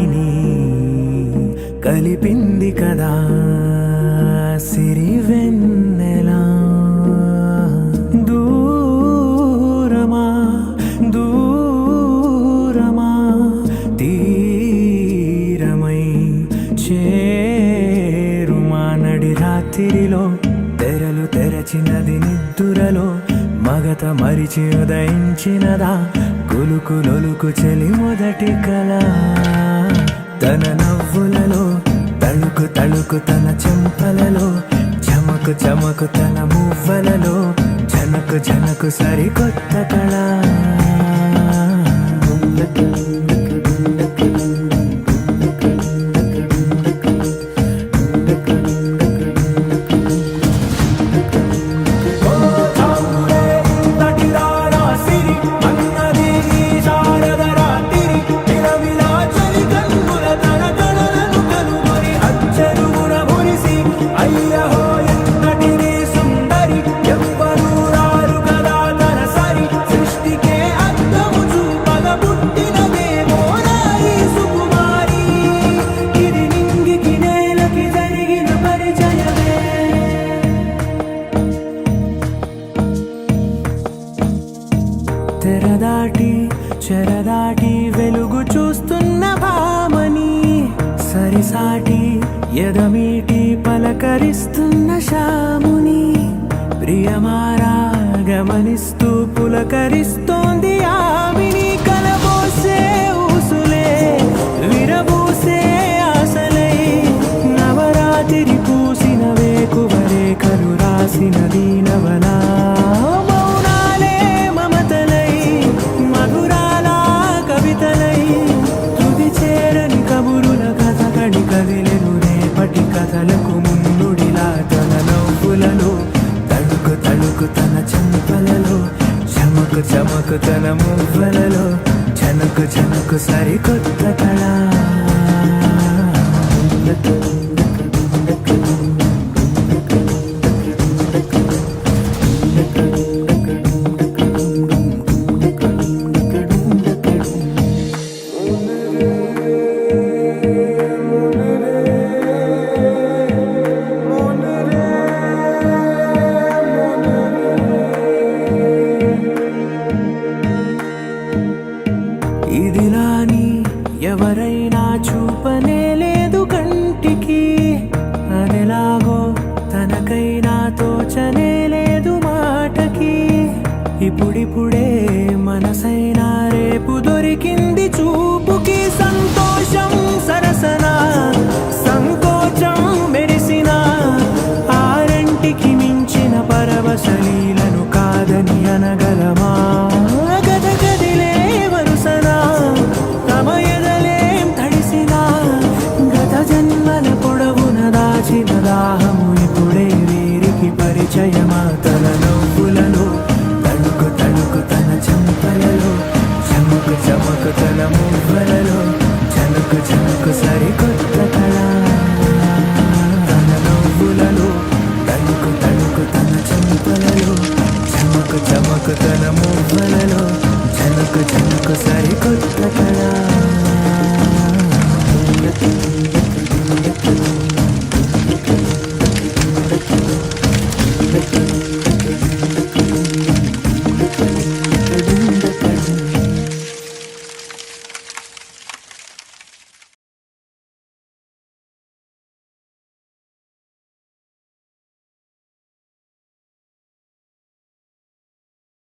వాణిని కలిపింది కదా సిరి వెన్నెలా. దూరమా దూరమా తీరమై చేరుమా నడి రాత్రిలో తెరలు తెరచినది నిద్దురలో మగత మరిచి ఉదయించినదా కులుకు లొలుకు చెలి మొదటి కళ. తన నవ్వులలో తళుకు తళుకు తన చెంపలలో చమకు చమకు తన మువ్వలలో జనకు జనకు సరికొత్త కళ. తెరదాటి చెరదాటి వెలుగు చూస్తున్న భామని సరిసాటి ఎదమీటి పలకరిస్తున్న శాముని ప్రియమారా గమనిస్తూ పులకరిస్తోంది ఆవిని. కలబోసే ఊసులే విరబూసే ఆశలై నవరాత్రి పూసిన వేకువరేఖలు రాసిన దీనవలా. కదిలెను రేపటి కథలకు ముందుడిలా తన నవ్వులలో తళుకు తళుకు తన చెంపలలో చమకు చమకు తన మువ్వలలో జనకు జనకు సరికొత్త కళ. ఇదిలాని ఎవరైనా చూపనే